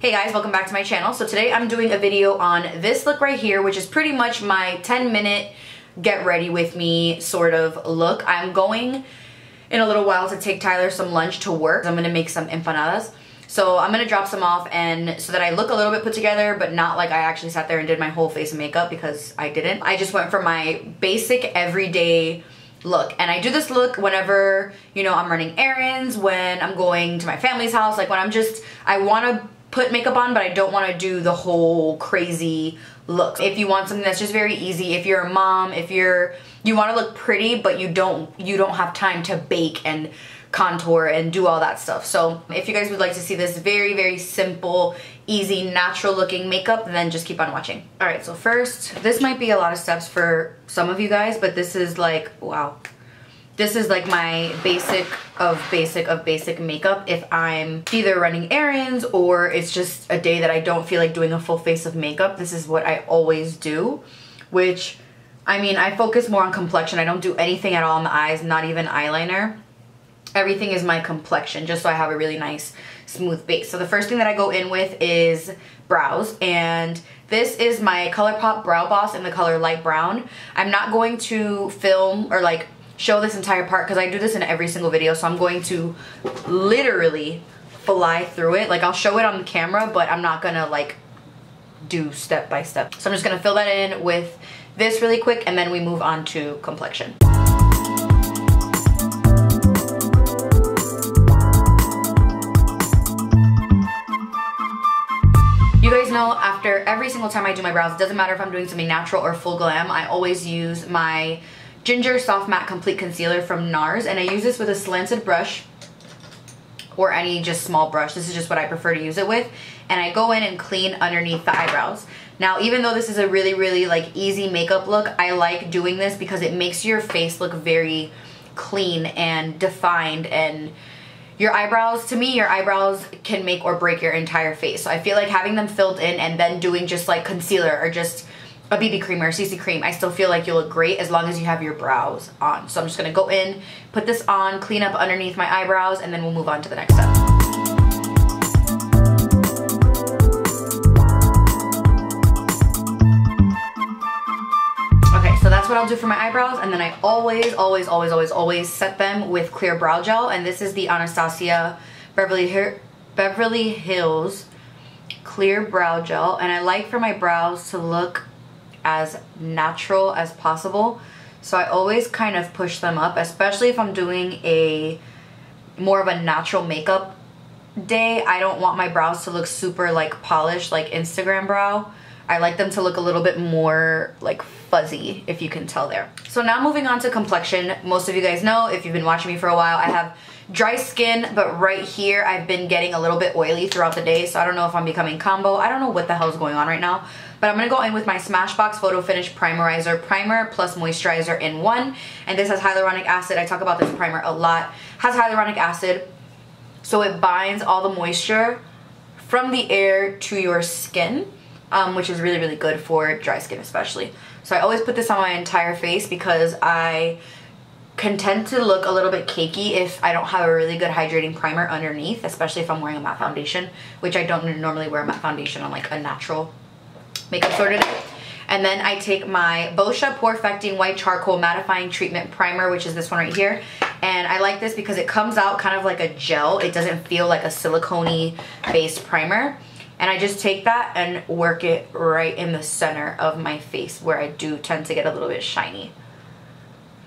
Hey guys, welcome back to my channel. So today I'm doing a video on this look right here, which is pretty much my 10-minute get ready with me sort of look. I'm going in a little while to take Tyler some lunch to work. I'm gonna make some empanadas. So I'm gonna drop some off and so that I look a little bit put together, but not like I actually sat there and did my whole face and makeup, because I didn't. I just went for my basic everyday look. And I do this look whenever, you know, I'm running errands, when I'm going to my family's house, like when I wanna put makeup on, but I don't want to do the whole crazy look. If you want something that's just very easy, if you're a mom, if you want to look pretty, but you don't have time to bake and contour and do all that stuff. So if you guys would like to see this very, very simple, easy, natural looking makeup, then just keep on watching. All right, so first, this might be a lot of steps for some of you guys, but this is like, wow. This is like my basic of basic makeup if I'm either running errands or it's just a day that I don't feel like doing a full face of makeup. This is what I always do, which, I mean, I focus more on complexion. I don't do anything at all on the eyes, not even eyeliner. Everything is my complexion, just so I have a really nice smooth base. So the first thing that I go in with is brows, and this is my Colourpop Brow Boss in the color light brown. I'm not going to film or like show this entire part because I do this in every single video, so I'm going to literally fly through it. Like, I'll show it on the camera, but I'm not gonna like do step by step. So I'm just gonna fill that in with this really quick, and then we move on to complexion. You guys know, after every single time I do my brows, it doesn't matter if I'm doing something natural or full glam, I always use my Ginger Soft Matte Complete Concealer from Nars, and I use this with a slanted brush or any just small brush. This is just what I prefer to use it with, and I go in and clean underneath the eyebrows. Now, even though this is a really, really like easy makeup look, I like doing this because it makes your face look very clean and defined, and your eyebrows, to me, your eyebrows can make or break your entire face. So I feel like having them filled in and then doing just like concealer or just a BB cream or a CC cream, I still feel like you'll look great as long as you have your brows on. So I'm just gonna go in, put this on, clean up underneath my eyebrows, and then we'll move on to the next step. Okay, so that's what I'll do for my eyebrows, and then I always set them with Clear Brow Gel, and this is the Anastasia Beverly Hills Clear Brow Gel, and I like for my brows to look as natural as possible, so I always kind of push them up, especially if I'm doing a more of a natural makeup day. I don't want my brows to look super like polished like Instagram brow. I like them to look a little bit more like fuzzy, if you can tell there. So now moving on to complexion. Most of you guys know, if you've been watching me for a while, I have dry skin, but right here I've been getting a little bit oily throughout the day, so I don't know if I'm becoming combo. I don't know what the hell is going on right now, but I'm gonna go in with my SmashBox Photo Finish Primerizer Primer plus Moisturizer in one, and this has hyaluronic acid. I talk about this primer a lot. Has hyaluronic acid, so it binds all the moisture from the air to your skin, which is really, really good for dry skin especially. So I always put this on my entire face because I can tend to look a little bit cakey if I don't have a really good hydrating primer underneath, especially if I'm wearing a matte foundation, which I don't normally wear a matte foundation on like a natural makeup sort of day. And then I take my Boscia Pore-Fecting White Charcoal Mattifying Treatment Primer, which is this one right here. And I like this because it comes out kind of like a gel. It doesn't feel like a silicone based primer. And I just take that and work it right in the center of my face where I do tend to get a little bit shiny.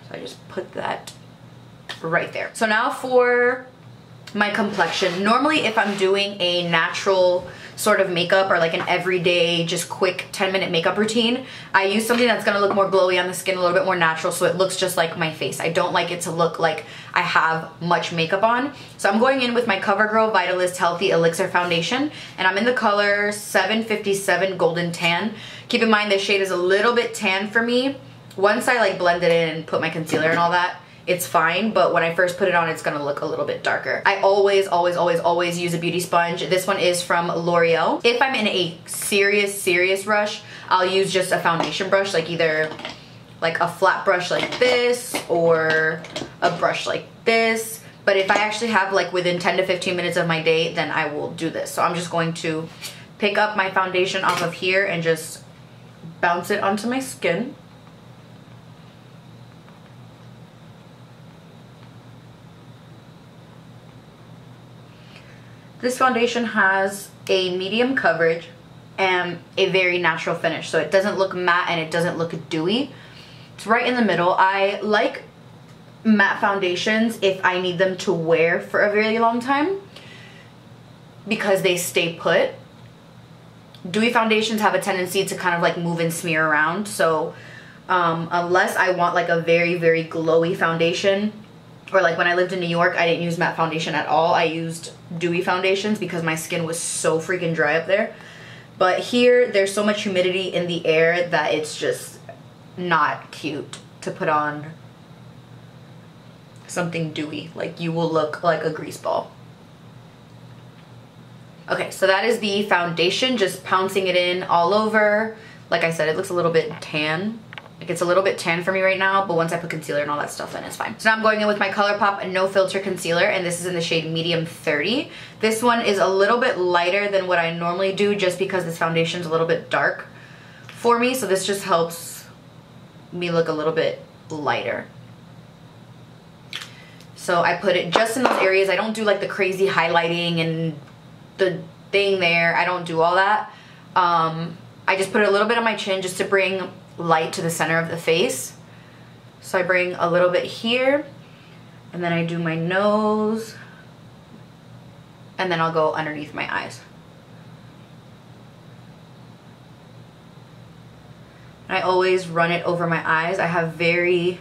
So I just put that right there. So now for my complexion. Normally if I'm doing a natural sort of makeup or like an everyday just quick 10-minute makeup routine, I use something that's gonna look more glowy on the skin, a little bit more natural, so it looks just like my face. I don't like it to look like I have much makeup on. So I'm going in with my CoverGirl Vitalist Healthy Elixir Foundation, and I'm in the color 757 Golden Tan. Keep in mind this shade is a little bit tan for me. Once I like blend it in and put my concealer and all that, it's fine, but when I first put it on, it's gonna look a little bit darker. I always use a beauty sponge. This one is from Loreal. If I'm in a serious rush, I'll use just a foundation brush, like either like a flat brush like this or a brush like this. But if I actually have like within 10 to 15 minutes of my day, then I will do this. So I'm just going to pick up my foundation off of here and just bounce it onto my skin. This foundation has a medium coverage and a very natural finish. So it doesn't look matte and it doesn't look dewy. It's right in the middle. I like matte foundations if I need them to wear for a really long time because they stay put. Dewy foundations have a tendency to kind of like move and smear around. So unless I want like a very, very glowy foundation, or like when I lived in New York, I didn't use matte foundation at all. I used dewy foundations because my skin was so freaking dry up there. But here, there's so much humidity in the air that it's just not cute to put on something dewy. Like, you will look like a grease ball. Okay, so that is the foundation, just pouncing it in all over. Like I said, it looks a little bit tan. Like, it's a little bit tan for me right now, but once I put concealer and all that stuff in, it's fine. So now I'm going in with my Colourpop No Filter Concealer, and this is in the shade Medium 30. This one is a little bit lighter than what I normally do just because this foundation is a little bit dark for me, so this just helps me look a little bit lighter. So I put it just in those areas. I don't do like the crazy highlighting and the thing there. I don't do all that. I just put a little bit on my chin just to bring light to the center of the face. So I bring a little bit here, and then I do my nose, and then I'll go underneath my eyes. And I always run it over my eyes. I have very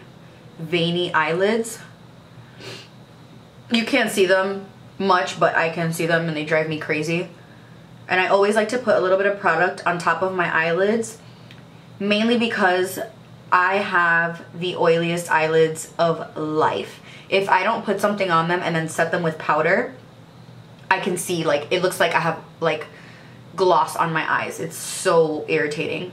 veiny eyelids. You can't see them much, but I can see them and they drive me crazy. And I always like to put a little bit of product on top of my eyelids, mainly because I have the oiliest eyelids of life. If I don't put something on them and then set them with powder, I can see, like, it looks like I have like gloss on my eyes. It's so irritating.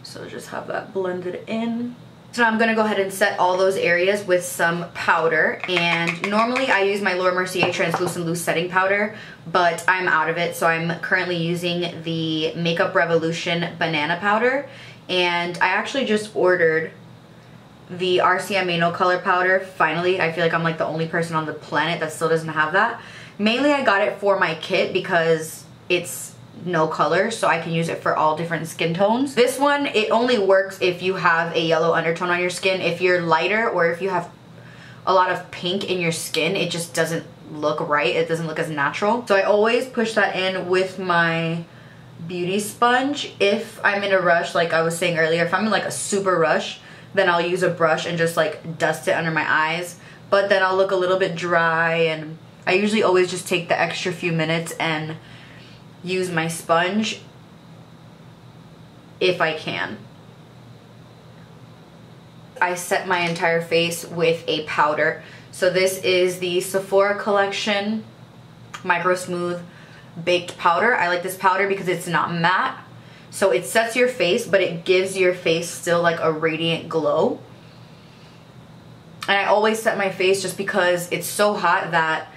So just have that blended in. So now I'm going to go ahead and set all those areas with some powder. And normally I use my Laura Mercier Translucent Loose Setting Powder, but I'm out of it. So I'm currently using the Makeup Revolution Banana Powder. And I actually just ordered the RCMA No Color Powder. Finally, I feel like I'm like the only person on the planet that still doesn't have that. Mainly I got it for my kit because it's no color, so I can use it for all different skin tones. This one, it only works if you have a yellow undertone on your skin. If you're lighter or if you have a lot of pink in your skin, it just doesn't look right. It doesn't look as natural. So I always push that in with my beauty sponge. If I'm in a rush, like I was saying earlier, if I'm in like a super rush, then I'll use a brush and just like dust it under my eyes. But then I'll look a little bit dry, and I usually always just take the extra few minutes and use my sponge if I can. I set my entire face with a powder. So this is the Sephora collection Microsmooth Baked Powder. I like this powder because it's not matte. So it sets your face, but it gives your face still like a radiant glow. And I always set my face just because it's so hot that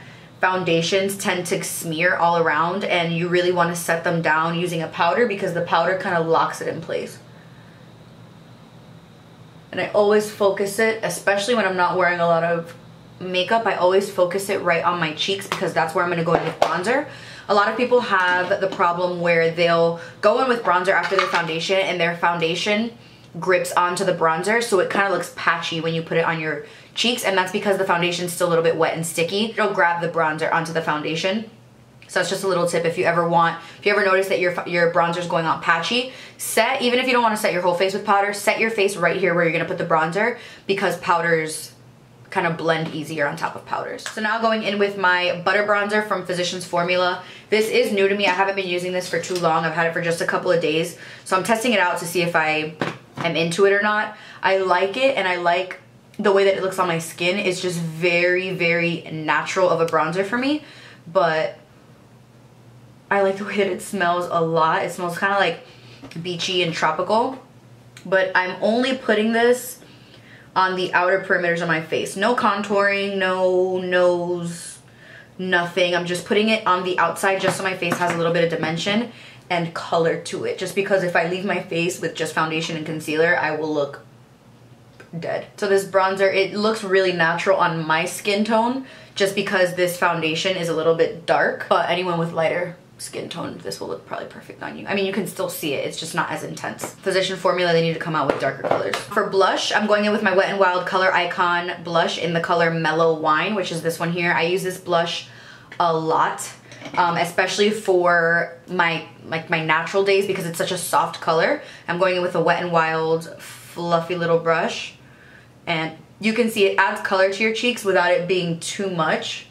foundations tend to smear all around, and you really want to set them down using a powder because the powder kind of locks it in place. And I always focus it, especially when I'm not wearing a lot of makeup, I always focus it right on my cheeks because that's where I'm going to go in with bronzer. A lot of people have the problem where they'll go in with bronzer after their foundation and their foundation grips onto the bronzer, so it kind of looks patchy when you put it on your cheeks, and that's because the foundation's still a little bit wet and sticky. It'll grab the bronzer onto the foundation. So that's just a little tip. If you ever notice that your bronzer's going on patchy, even if you don't want to set your whole face with powder, set your face right here where you're going to put the bronzer, because powders kind of blend easier on top of powders. So now going in with my butter bronzer from Physicians Formula. This is new to me. I haven't been using this for too long. I've had it for just a couple of days. So I'm testing it out to see if I am into it or not. I like it, and I like the way that it looks on my skin. It's just very, very natural of a bronzer for me, but I like the way that it smells a lot. It smells kind of like beachy and tropical, but I'm only putting this on the outer perimeters of my face. No contouring, no nose, nothing. I'm just putting it on the outside just so my face has a little bit of dimension and color to it. Just because if I leave my face with just foundation and concealer, I will look dead. So this bronzer, it looks really natural on my skin tone just because this foundation is a little bit dark, but anyone with lighter skin tone, this will look probably perfect on you. I mean, you can still see it, it's just not as intense. Physician formula, they need to come out with darker colors. For blush, I'm going in with my Wet n Wild Color Icon blush in the color Mellow Wine, which is this one here. I use this blush a lot, especially for my natural days because it's such a soft color. I'm going in with a Wet n Wild fluffy little brush, and you can see it adds color to your cheeks without it being too much.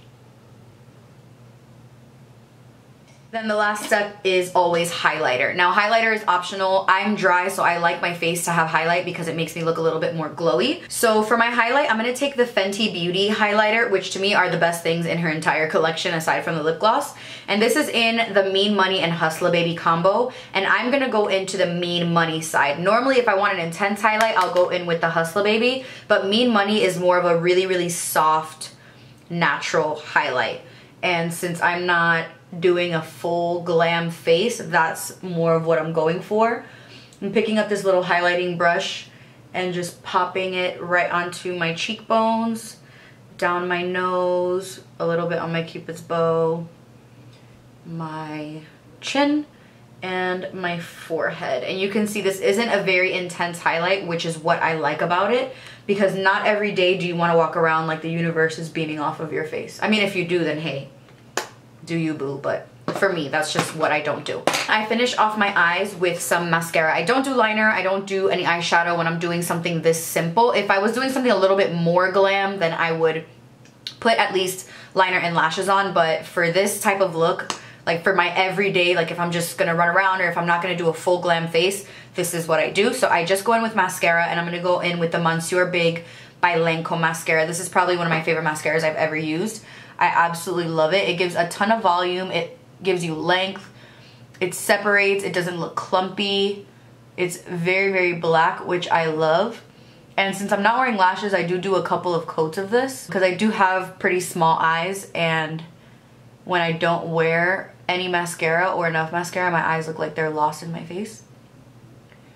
Then the last step is always highlighter. Now highlighter is optional. I'm dry, so I like my face to have highlight because it makes me look a little bit more glowy. So for my highlight, I'm gonna take the Fenty Beauty highlighter, which to me are the best things in her entire collection aside from the lip gloss. And this is in the Mean Money and Hustla Baby combo. And I'm gonna go into the Mean Money side. Normally if I want an intense highlight, I'll go in with the Hustla Baby, but Mean Money is more of a really, really soft, natural highlight. And since I'm not doing a full glam face, that's more of what I'm going for. I'm picking up this little highlighting brush and just popping it right onto my cheekbones, down my nose, a little bit on my cupid's bow, my chin, and my forehead. And you can see this isn't a very intense highlight, which is what I like about it, because not every day do you want to walk around like the universe is beaming off of your face. I mean, if you do, then hey, do you boo, but for me, that's just what I don't do. I finish off my eyes with some mascara. I don't do liner, I don't do any eyeshadow when I'm doing something this simple. If I was doing something a little bit more glam, then I would put at least liner and lashes on, but for this type of look, like for my everyday, like if I'm just gonna run around or if I'm not gonna do a full glam face, this is what I do. So I just go in with mascara, and I'm gonna go in with the Monsieur Big by Lancome mascara. This is probably one of my favorite mascaras I've ever used. I absolutely love it. It gives a ton of volume. It gives you length. It separates. It doesn't look clumpy. It's very, very black, which I love. And since I'm not wearing lashes, I do a couple of coats of this because I do have pretty small eyes, and when I don't wear any mascara or enough mascara, my eyes look like they're lost in my face.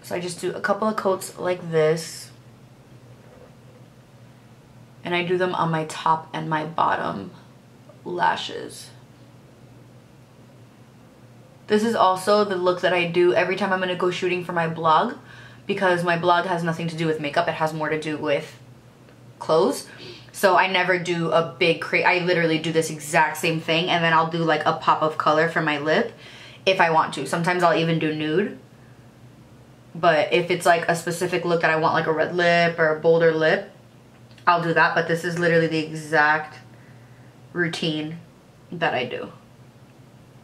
So I just do a couple of coats like this. And I do them on my top and my bottom lashes. This is also the look that I do every time I'm gonna go shooting for my blog, because my blog has nothing to do with makeup, it has more to do with clothes. So I never do a big I literally do this exact same thing, and then I'll do like a pop of color for my lip if I want to. Sometimes I'll even do nude. But if it's like a specific look that I want, like a red lip or a bolder lip, I'll do that. But this is literally the exact routine that I do.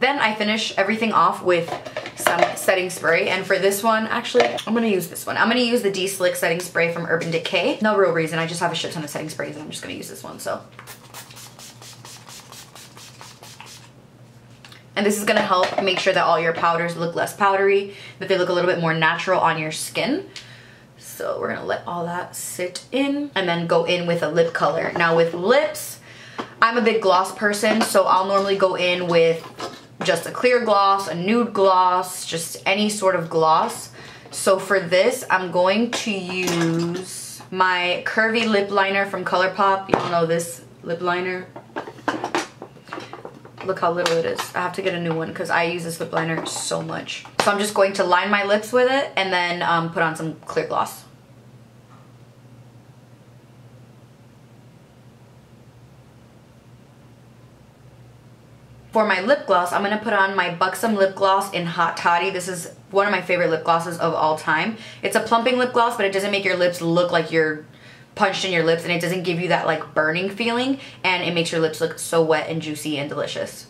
Then I finish everything off with some setting spray, and for this one, actually, I'm gonna use this one. I'm gonna use the D-Slick setting spray from Urban Decay. No real reason, I just have a shit ton of setting sprays and I'm just gonna use this one, so. And this is gonna help make sure that all your powders look less powdery, that they look a little bit more natural on your skin. So we're gonna let all that sit in and then go in with a lip color. Now with lips, I'm a big gloss person, so I'll normally go in with just a clear gloss, a nude gloss, just any sort of gloss. So for this, I'm going to use my Curvii lip liner from Colourpop. You all know this lip liner. Look how little it is. I have to get a new one because I use this lip liner so much. So I'm just going to line my lips with it and then put on some clear gloss. For my lip gloss, I'm going to put on my Buxom lip gloss in Hot Toddy. This is one of my favorite lip glosses of all time. It's a plumping lip gloss, but it doesn't make your lips look like you're punched in your lips, and it doesn't give you that like burning feeling, and it makes your lips look so wet and juicy and delicious.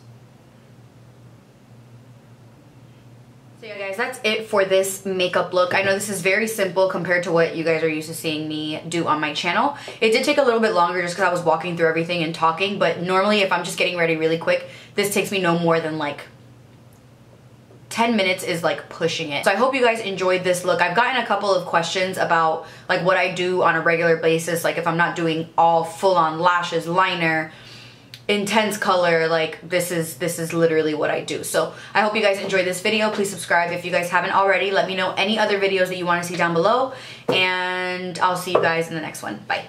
So yeah guys, that's it for this makeup look. I know this is very simple compared to what you guys are used to seeing me do on my channel. It did take a little bit longer just because I was walking through everything and talking, but normally if I'm just getting ready really quick, this takes me no more than like 10 minutes is like pushing it. So I hope you guys enjoyed this look. I've gotten a couple of questions about like what I do on a regular basis, like if I'm not doing all full-on lashes, liner, intense color, like this is literally what I do. So I hope you guys enjoyed this video. Please subscribe if you guys haven't already. Let me know any other videos that you want to see down below, and I'll see you guys in the next one. Bye.